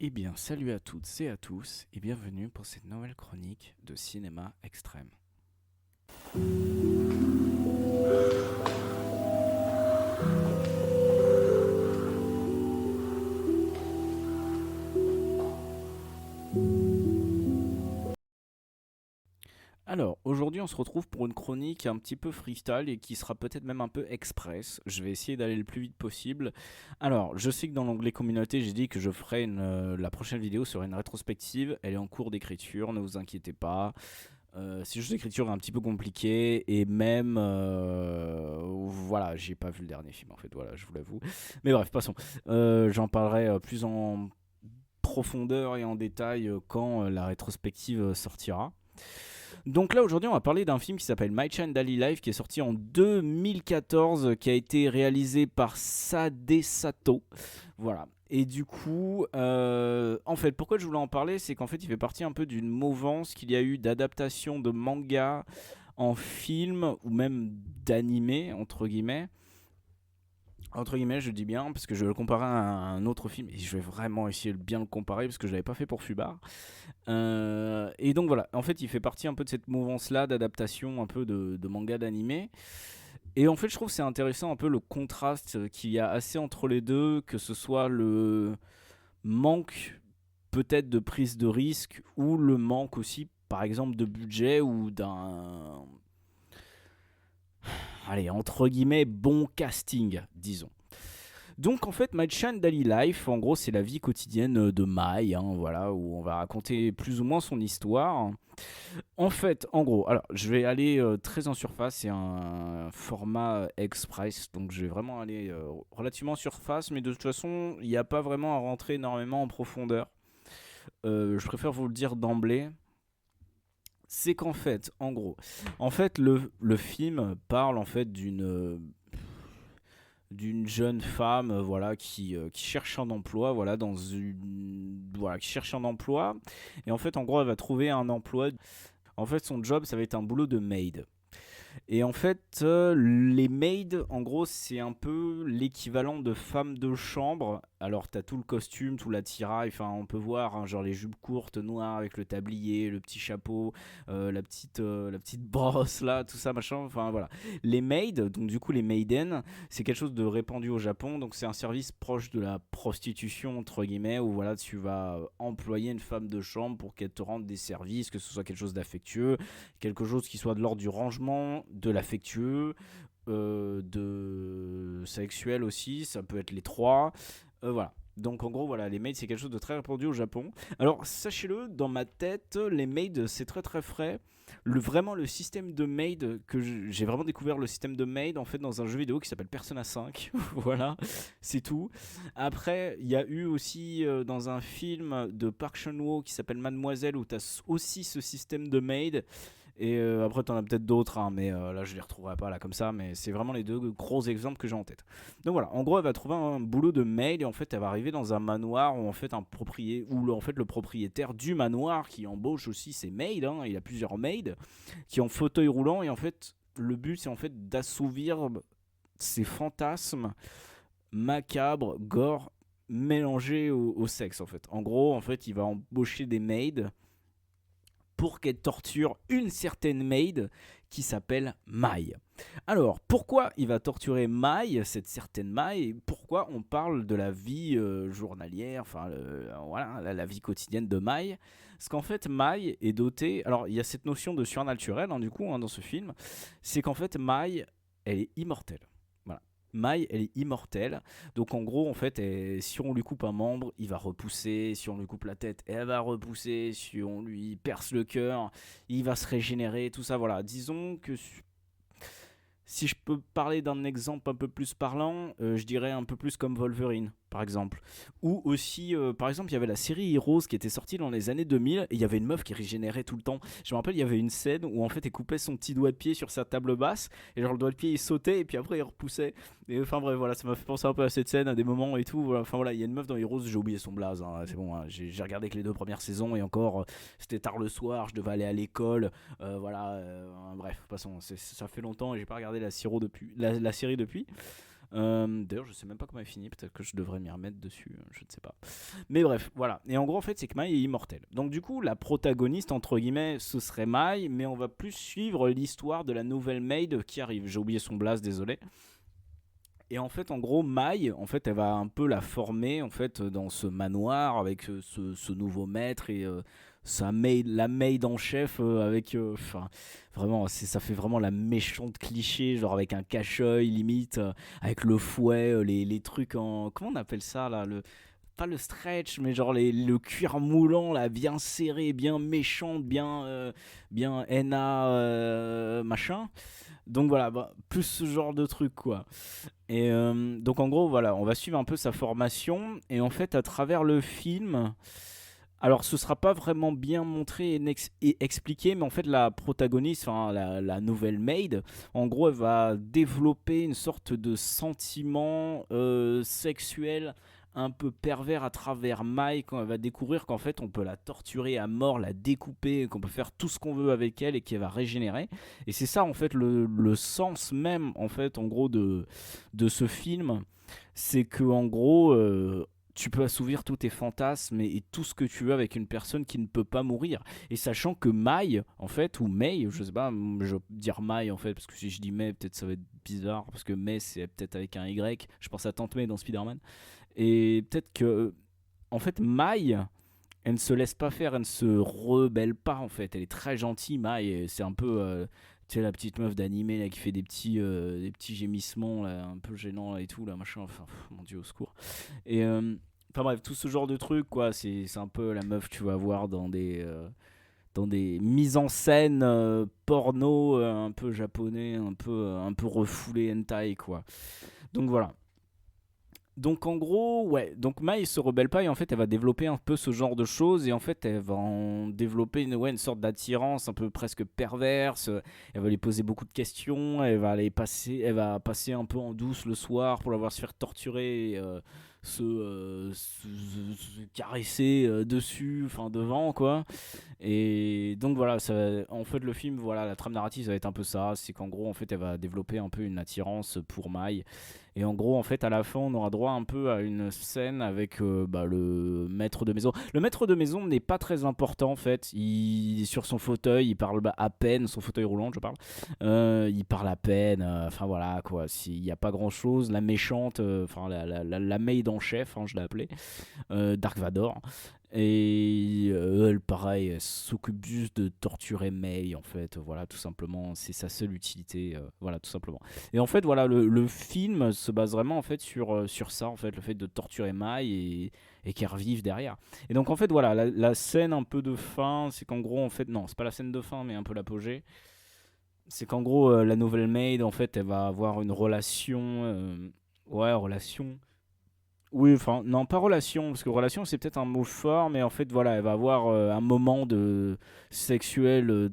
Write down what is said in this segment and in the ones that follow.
Eh bien, salut à toutes et à tous, et bienvenue pour cette nouvelle chronique de Cinéma Extrême. Alors, aujourd'hui, on se retrouve pour une chronique un petit peu freestyle et qui sera peut-être même un peu express. Je vais essayer d'aller le plus vite possible. Alors, je sais que dans l'onglet communauté, j'ai dit que je ferai la prochaine vidéo sur une rétrospective. Elle est en cours d'écriture, ne vous inquiétez pas. C'est juste l'écriture est un petit peu compliquée et même voilà, j'ai pas vu le dernier film en fait, voilà, je vous l'avoue. Mais bref, passons. J'en parlerai plus en profondeur et en détail quand la rétrospective sortira. Donc là aujourd'hui on va parler d'un film qui s'appelle My Chan Daily Life qui est sorti en 2014, qui a été réalisé par Sade Sato. Voilà. Et du coup, en fait, pourquoi je voulais en parler, c'est qu'en fait, il fait partie un peu d'une mouvance qu'il y a eu d'adaptation de manga en film ou même d'animé entre guillemets, je dis bien, parce que je vais le comparer à un autre film, et je vais vraiment essayer de bien le comparer, parce que je l'avais pas fait pour Fubar. Et donc voilà, en fait, il fait partie un peu de cette mouvance-là d'adaptation un peu de manga d'animé. Et en fait, je trouve que c'est intéressant un peu le contraste qu'il y a assez entre les deux, que ce soit le manque peut-être de prise de risque ou le manque aussi, par exemple, de budget ou d'un, allez, entre guillemets, bon casting, disons. Donc en fait, My Chan Daily Life, en gros, c'est la vie quotidienne de Mai, hein, voilà, où on va raconter plus ou moins son histoire. En fait, en gros, alors je vais aller très en surface, c'est un format express, donc je vais vraiment aller relativement en surface, mais de toute façon, il n'y a pas vraiment à rentrer énormément en profondeur. Je préfère vous le dire d'emblée. C'est qu'en fait, en gros, en fait, le film parle en fait d'une jeune femme voilà qui cherche un emploi voilà dans une voilà qui cherche un emploi et en fait en gros elle va trouver un emploi. En fait son job ça va être un boulot de maid. Et en fait, les maids, en gros, c'est un peu l'équivalent de femmes de chambre. Alors, t'as tout le costume, tout l'attirail. Enfin, on peut voir, hein, genre les jupes courtes noires avec le tablier, le petit chapeau, la petite brosse là, tout ça, machin. Enfin, voilà. Les maids, donc du coup, les maidens, c'est quelque chose de répandu au Japon. Donc, c'est un service proche de la prostitution, entre guillemets, où voilà, tu vas employer une femme de chambre pour qu'elle te rende des services, que ce soit quelque chose d'affectueux, quelque chose qui soit de l'ordre du rangement, de l'affectueux, de sexuel aussi, ça peut être les trois. Voilà. Donc en gros, voilà, les maids c'est quelque chose de très répandu au Japon. Alors sachez-le, dans ma tête, les maids c'est très très frais. Vraiment le système de maid que j'ai vraiment découvert le système de maid en fait dans un jeu vidéo qui s'appelle Persona 5. Voilà, c'est tout. Après, il y a eu aussi dans un film de Park Chan-wook qui s'appelle Mademoiselle où tu as aussi ce système de maid. Et après, t'en as peut-être d'autres, hein, mais là, je les retrouverai pas là comme ça. Mais c'est vraiment les deux gros exemples que j'ai en tête. Donc voilà, en gros, elle va trouver un boulot de maid et en fait, elle va arriver dans un manoir où en fait, en fait le propriétaire du manoir qui embauche aussi ses maids. Hein, il a plusieurs maids qui ont fauteuil roulant et en fait, le but c'est en fait d'assouvir ses fantasmes macabres, gore mélangés au sexe en fait. En gros, en fait, il va embaucher des maids pour qu'elle torture une certaine maid qui s'appelle Mai. Alors, pourquoi il va torturer Mai, cette certaine Mai, et pourquoi on parle de la vie journalière, enfin, voilà, la vie quotidienne de Mai. Parce qu'en fait, Mai est dotée. Alors, il y a cette notion de surnaturel, hein, du coup, hein, dans ce film. C'est qu'en fait, Mai, elle est immortelle. Voilà. Mai, elle est immortelle. Donc en gros, en fait, si on lui coupe un membre, il va repousser. Si on lui coupe la tête, elle va repousser. Si on lui perce le cœur, il va se régénérer. Tout ça, voilà. Disons que si je peux parler d'un exemple un peu plus parlant, je dirais un peu plus comme Wolverine, par exemple. Ou aussi, par exemple, il y avait la série Heroes qui était sortie dans les années 2000 et il y avait une meuf qui régénérait tout le temps. Je me rappelle, il y avait une scène où en fait elle coupait son petit doigt de pied sur sa table basse et genre le doigt de pied il sautait et puis après il repoussait. Et enfin bref, voilà, ça m'a fait penser un peu à cette scène, à des moments et tout. Voilà. Enfin voilà, il y a une meuf dans Heroes, j'ai oublié son blaze, hein, c'est bon, hein, j'ai regardé que les deux premières saisons et encore, c'était tard le soir, je devais aller à l'école. Voilà, bref, passons, ça fait longtemps et j'ai pas regardé la série depuis. D'ailleurs, je sais même pas comment elle finit. Peut-être que je devrais m'y remettre dessus. Je ne sais pas. Mais bref, voilà. Et en gros, en fait, c'est que Mai est immortelle. Donc, du coup, la protagoniste, entre guillemets, ce serait Mai. Mais on va plus suivre l'histoire de la nouvelle maid qui arrive. J'ai oublié son blaze, désolé. Et en fait, en gros, Mai, en fait, elle va un peu la former en fait dans ce manoir avec ce nouveau maître et la maid en chef avec, enfin, vraiment, ça fait vraiment la méchante cliché, genre avec un cache-œil limite, avec le fouet, les trucs en, comment on appelle ça là, le pas le stretch, mais genre le cuir moulant là, bien serré, bien méchante, bien henna machin. Donc voilà, bah, plus ce genre de truc quoi. Et donc en gros, voilà, on va suivre un peu sa formation. Et en fait, à travers le film, alors ce sera pas vraiment bien montré et expliqué, mais en fait, la protagoniste, enfin la nouvelle maid, en gros, elle va développer une sorte de sentiment sexuel un peu pervers à travers Mai quand elle va découvrir qu'en fait on peut la torturer à mort, la découper, qu'on peut faire tout ce qu'on veut avec elle et qu'elle va régénérer. Et c'est ça en fait le sens même en fait en gros de ce film, c'est que en gros tu peux assouvir tous tes fantasmes et tout ce que tu veux avec une personne qui ne peut pas mourir. Et sachant que Mai, en fait, ou May, je sais pas, je vais dire Mai en fait, parce que si je dis May, peut-être ça va être bizarre, parce que May c'est peut-être avec un Y. Je pense à Tante May dans Spider-Man. Et peut-être que, en fait, Mai, elle ne se laisse pas faire, elle ne se rebelle pas en fait. Elle est très gentille, Mai. Et c'est un peu, tu sais, la petite meuf d'animé là, qui fait des petits gémissements là, un peu gênants là, et tout, là, machin. Enfin, mon dieu, au secours. Et, enfin bref, tout ce genre de trucs, quoi. C'est un peu la meuf que tu vas voir dans des mises en scène porno un peu japonais, un peu refoulé hentai, quoi. Donc voilà. Donc en gros, ouais, donc Mai se rebelle pas et en fait elle va développer un peu ce genre de choses et en fait elle va en développer une sorte d'attirance un peu presque perverse. Elle va lui poser beaucoup de questions, elle va passer un peu en douce le soir pour la voir se faire torturer, se caresser dessus, enfin devant quoi. Et donc voilà, en fait le film, voilà, la trame narrative ça va être un peu ça, c'est qu'en gros en fait elle va développer un peu une attirance pour Mai. Et en gros, en fait, à la fin, on aura droit un peu à une scène avec le maître de maison. Le maître de maison n'est pas très important, en fait. Il est sur son fauteuil, il parle à peine, son fauteuil roulant, je parle. Il parle à peine, enfin voilà, quoi. Il n'y a pas grand-chose. La méchante, enfin la maid en chef, hein, je l'ai appelée, Dark Vador. Et elle, pareil, elle s'occupe juste de torturer May, en fait. Voilà, tout simplement. C'est sa seule utilité. Voilà, tout simplement. Et en fait, voilà, le film se base vraiment, en fait, sur ça, en fait. Le fait de torturer May et qu'elle revive derrière. Et donc, en fait, voilà, la scène un peu de fin, c'est qu'en gros, en fait, non, c'est pas la scène de fin, mais un peu l'apogée. C'est qu'en gros, la nouvelle maid, en fait, elle va avoir une relation. Ouais, relation. Oui, enfin, non, pas relation, parce que relation c'est peut-être un mot fort, mais en fait, voilà, elle va avoir un moment de sexuel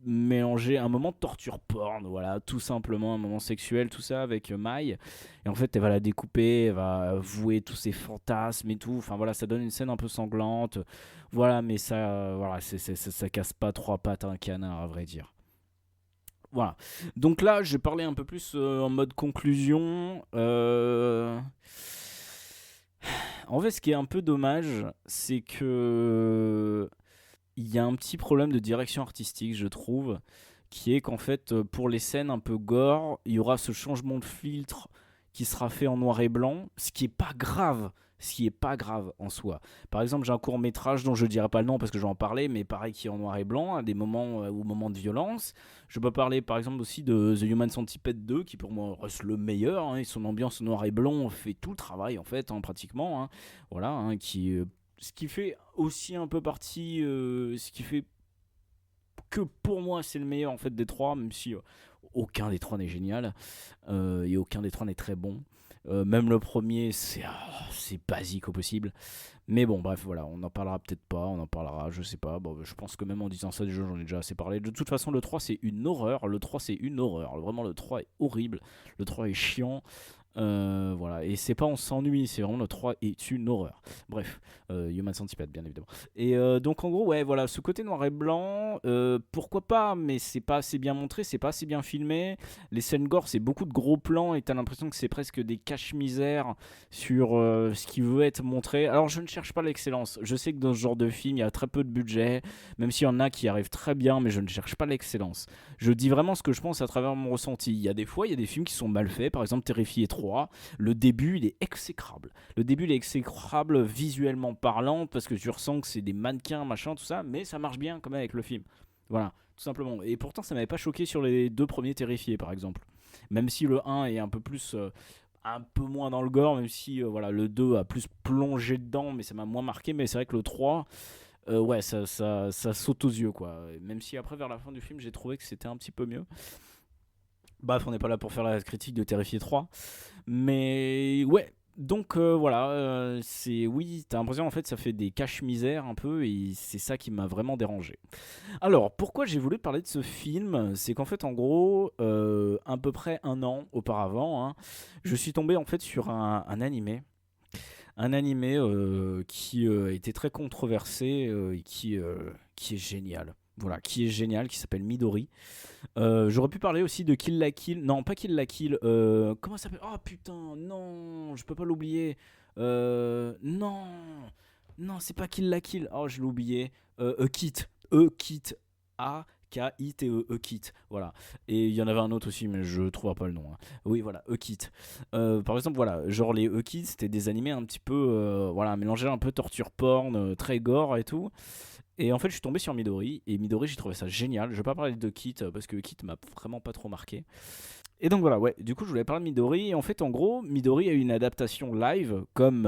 mélangé, un moment de torture porn, voilà, tout simplement, un moment sexuel, tout ça avec Mai. Et en fait, elle va la découper, elle va vouer tous ses fantasmes et tout. Enfin, voilà, ça donne une scène un peu sanglante. Voilà, mais ça, voilà, ça casse pas trois pattes à un canard, à vrai dire. Voilà. Donc là, j'ai parlé un peu plus en mode conclusion. En fait, ce qui est un peu dommage, c'est que il y a un petit problème de direction artistique, je trouve, qui est qu'en fait, pour les scènes un peu gore, il y aura ce changement de filtre qui sera fait en noir et blanc, ce qui est pas grave. Ce qui est pas grave en soi. Par exemple, j'ai un court métrage dont je dirai pas le nom parce que je vais en parler, mais pareil qui est en noir et blanc, à des moments ou moments de violence. Je peux parler par exemple aussi de The Human Centipede 2, qui pour moi reste le meilleur, hein, et son ambiance noir et blanc fait tout le travail en fait, hein, pratiquement. Hein. Voilà, hein, ce qui fait aussi un peu partie, ce qui fait que pour moi c'est le meilleur en fait des trois, même si aucun des trois n'est génial et aucun des trois n'est très bon. Même le premier, c'est basique au possible. Mais bon, bref, voilà, on en parlera peut-être pas, on en parlera, je sais pas. Bon, je pense que même en disant ça, déjà, j'en ai déjà assez parlé. De toute façon, le 3, c'est une horreur. Le 3, c'est une horreur. Vraiment, le 3 est horrible. Le 3 est chiant. Voilà, et c'est pas on s'ennuie, c'est vraiment le 3 est une horreur. Bref, Human Centipede, bien évidemment. Et donc en gros, ouais, voilà, ce côté noir et blanc, pourquoi pas, mais c'est pas assez bien montré, c'est pas assez bien filmé. Les scènes gore, c'est beaucoup de gros plans et t'as l'impression que c'est presque des cache-misères sur ce qui veut être montré. Alors je ne cherche pas l'excellence, je sais que dans ce genre de film, il y a très peu de budget, même s'il y en a qui arrivent très bien, mais je ne cherche pas l'excellence. Je dis vraiment ce que je pense à travers mon ressenti. Il y a des fois, il y a des films qui sont mal faits, par exemple Terrifier 3, le début il est exécrable. Le début il est exécrable visuellement parlant, parce que tu ressens que c'est des mannequins, machin, tout ça, mais ça marche bien quand même avec le film. Voilà, tout simplement. Et pourtant ça m'avait pas choqué sur les deux premiers Terrifiés par exemple. Même si le un est un peu plus... un peu moins dans le gore, même si voilà, le 2 a plus plongé dedans, mais ça m'a moins marqué. Mais c'est vrai que le 3, ouais, ça saute aux yeux, quoi. Même si après, vers la fin du film, j'ai trouvé que c'était un petit peu mieux. Bref, on n'est pas là pour faire la critique de Terrifier 3. Mais ouais, donc voilà, c'est oui, t'as l'impression en fait ça fait des caches-misères un peu et c'est ça qui m'a vraiment dérangé. Alors, pourquoi j'ai voulu parler de ce film? C'est qu'en fait, en gros, à peu près un an auparavant, hein, je suis tombé en fait sur un animé. Un animé qui était très controversé et qui est génial. Voilà, qui est génial, qui s'appelle Midori. J'aurais pu parler aussi de Kill la Kill. Non, pas Kill la Kill. Comment ça s'appelle? Oh putain, non, je peux pas l'oublier. Non, non, c'est pas Kill la Kill. Oh, je l'ai oublié. Kit. Kit. A-K-I-T-E. Kit. Voilà. Et il y en avait un autre aussi, mais je trouve pas le nom, hein. Oui, voilà, Kit. Par exemple, voilà, genre les Kit, c'était des animés un petit peu. Voilà, mélangés un peu torture porn, très gore et tout. Et en fait, je suis tombé sur Midori. Et Midori, j'ai trouvé ça génial. Je vais pas parler de Kit parce que Kit m'a vraiment pas trop marqué. Et donc voilà, ouais. Du coup, je voulais parler de Midori. Et en fait, en gros, Midori a eu une adaptation live comme.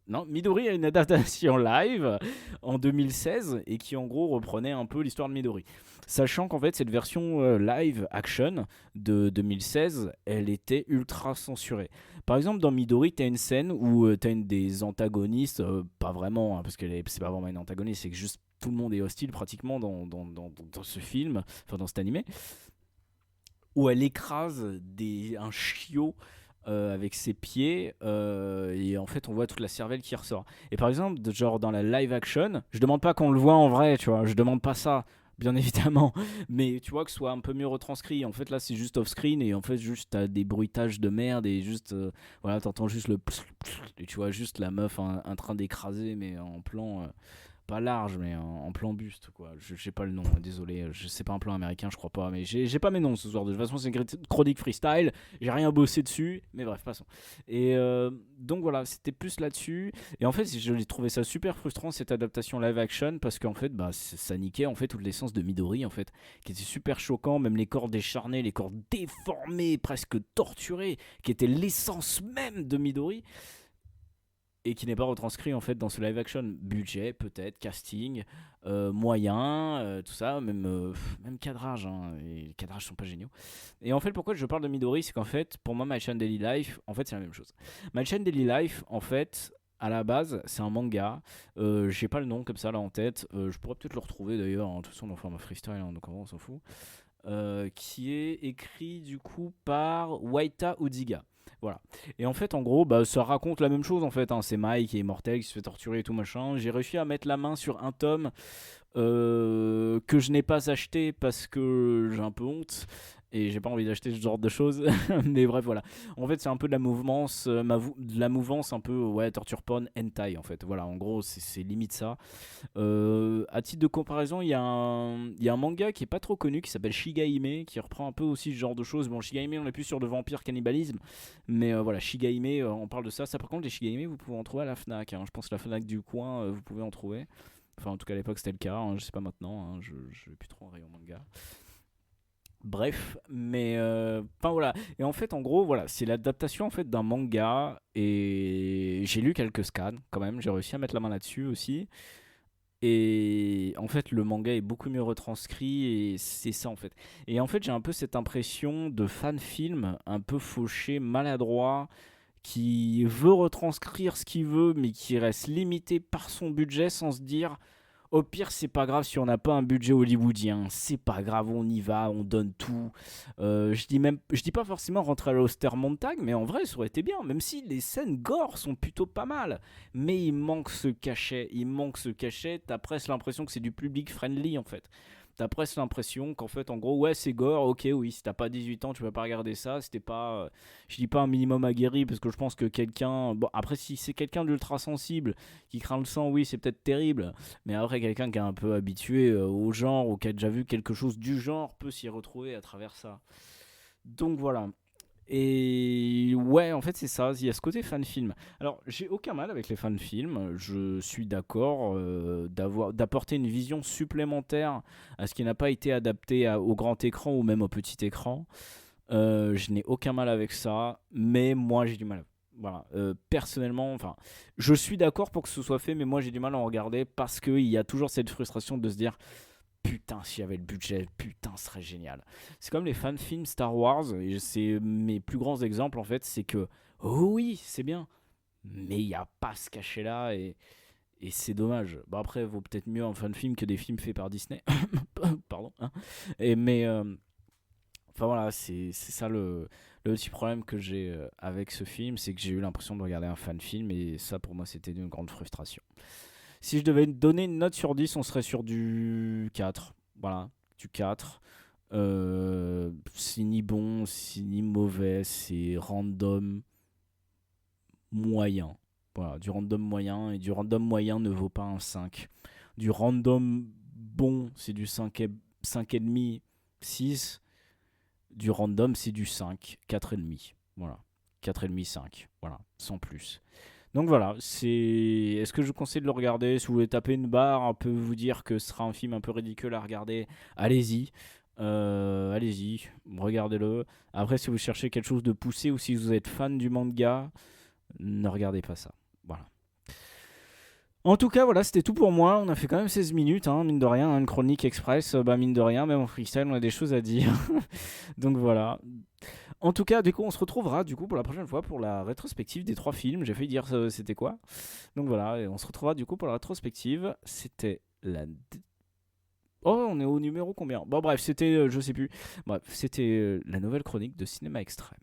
Non, Midori a une adaptation live en 2016 et qui, en gros, reprenait un peu l'histoire de Midori. Sachant qu'en fait, cette version live action de 2016, elle était ultra censurée. Par exemple, dans Midori, t'as une scène où t'as une des antagonistes, pas vraiment, hein, parce que c'est pas vraiment une antagoniste, c'est que juste tout le monde est hostile pratiquement dans ce film, enfin dans cet animé, où elle écrase un chiot avec ses pieds et en fait on voit toute la cervelle qui ressort. Et par exemple, genre dans la live action, je demande pas qu'on le voit en vrai, tu vois, je demande pas ça. Bien évidemment, mais tu vois que ce soit un peu mieux retranscrit. En fait, là, c'est juste off-screen et en fait, juste t'as des bruitages de merde et juste, voilà, t'entends juste le et tu vois juste la meuf en train d'écraser, mais en plan pas large, mais en plan buste, quoi. Je sais pas le nom, désolé. Je sais pas un plan américain, je crois pas. Mais j'ai pas mes noms ce soir. De toute façon, c'est une chronique freestyle. J'ai rien bossé dessus. Mais bref, passons. Et donc voilà, c'était plus là-dessus. Et en fait, je trouvé ça super frustrant cette adaptation live action parce qu'en fait, bah, ça niquait en fait toute l'essence de Midori, en fait, qui était super choquant. Même les corps décharnés, les corps déformés, presque torturés, qui étaient l'essence même de Midori et qui n'est pas retranscrit en fait dans ce live action. Budget peut-être, casting, moyen, tout ça, même cadrage, hein, et les cadrages sont pas géniaux. Et en fait, pourquoi je parle de Midori, c'est qu'en fait, pour moi, My Chan Daily Life, en fait, c'est la même chose. My Chan Daily Life, en fait, à la base, c'est un manga. J'ai pas le nom comme ça là en tête. Je pourrais peut-être le retrouver d'ailleurs. De toute façon, on va faire ma freestyle, hein, donc on s'en fout. Qui est écrit du coup par Waita Udiga. Voilà. Et en fait, en gros, bah, ça raconte la même chose en fait, hein. C'est Mike qui est immortel, qui se fait torturer et tout machin. J'ai réussi à mettre la main sur un tome que je n'ai pas acheté parce que j'ai un peu honte et j'ai pas envie d'acheter ce genre de choses. Mais bref, voilà. En fait, c'est un peu de la mouvance, de la mouvance un peu, ouais, torture porn hentai en fait. Voilà, en gros, c'est limite ça. À titre de comparaison, il y a un manga qui est pas trop connu qui s'appelle Shigaime qui reprend un peu aussi ce genre de choses. Bon, Shigaime, on est plus sur de vampire cannibalisme, mais voilà, Shigaime, on parle de ça. Ça, par contre, les Shigaime, vous pouvez en trouver à la Fnac, hein. Je pense que la Fnac du coin, vous pouvez en trouver. Enfin, en tout cas, à l'époque, c'était le cas, hein. Je sais pas maintenant, hein. Je vais plus trop en rayon manga. Bref, mais enfin voilà. Et en fait, en gros, voilà, c'est l'adaptation en fait d'un manga et j'ai lu quelques scans quand même. J'ai réussi à mettre la main là-dessus aussi. Et en fait, le manga est beaucoup mieux retranscrit et c'est ça en fait. Et en fait, j'ai un peu cette impression de fan film un peu fauché, maladroit, qui veut retranscrire ce qu'il veut, mais qui reste limité par son budget sans se dire Au pire, c'est pas grave si on n'a pas un budget hollywoodien. C'est pas grave, on y va, on donne tout. Je dis pas forcément rentrer à l'Ostermontag, mais en vrai, ça aurait été bien. Même si les scènes gore sont plutôt pas mal. Mais il manque ce cachet. Il manque ce cachet. T'as presque l'impression que c'est du public friendly en fait. T'as presque l'impression qu'en fait, en gros, ouais, c'est gore, ok, oui, si t'as pas 18 ans, tu peux pas regarder ça. C'était pas, je dis pas un minimum aguerri, parce que je pense que quelqu'un, bon, après, si c'est quelqu'un d'ultra sensible, qui craint le sang, oui, c'est peut-être terrible. Mais après, quelqu'un qui est un peu habitué au genre, ou qui a déjà vu quelque chose du genre, peut s'y retrouver à travers ça. Donc voilà. Et ouais, en fait, c'est ça. Il y a ce côté fan-film. Alors, j'ai aucun mal avec les fan-films. Je suis d'accord d'apporter une vision supplémentaire à ce qui n'a pas été adapté au grand écran ou même au petit écran. Je n'ai aucun mal avec ça, mais moi, j'ai du mal. Voilà. Personnellement, enfin, je suis d'accord pour que ce soit fait, mais moi, j'ai du mal à en regarder parce qu'il y a toujours cette frustration de se dire putain, s'il y avait le budget, putain, ce serait génial. C'est comme les fan-films Star Wars, et c'est mes plus grands exemples en fait, c'est que, oh oui, c'est bien, mais il n'y a pas ce cachet-là, et c'est dommage. Bon, après, vaut peut-être mieux un fan-film que des films faits par Disney. Pardon. Hein. Mais, enfin voilà, c'est ça le petit problème que j'ai avec ce film, c'est que j'ai eu l'impression de regarder un fan-film, et ça pour moi c'était une grande frustration. Si je devais donner une note sur 10, on serait sur du 4. Voilà, du 4. C'est ni bon, c'est ni mauvais, c'est random moyen. Voilà, du random moyen, et du random moyen ne vaut pas un 5. Du random bon, c'est du 5,5, 6. Du random, c'est du 5, 4,5. Voilà, 4,5, 5. Voilà, sans plus. Donc voilà, est-ce que je vous conseille de le regarder? Si vous voulez taper une barre, un peu vous dire que ce sera un film un peu ridicule à regarder, allez-y. Allez-y, regardez-le. Après, si vous cherchez quelque chose de poussé ou si vous êtes fan du manga, ne regardez pas ça. Voilà. En tout cas, voilà, c'était tout pour moi. On a fait quand même 16 minutes, hein, mine de rien, hein, une chronique express. Bah, mine de rien, même en freestyle, on a des choses à dire. Donc voilà. En tout cas, du coup, on se retrouvera du coup pour la prochaine fois pour la rétrospective des 3 films. J'ai failli dire c'était quoi. Donc voilà, et on se retrouvera du coup pour la rétrospective. C'était la. Oh, on est au numéro combien? Bon, bref, c'était. Je sais plus. Bref, c'était la nouvelle chronique de Cinéma Extrême.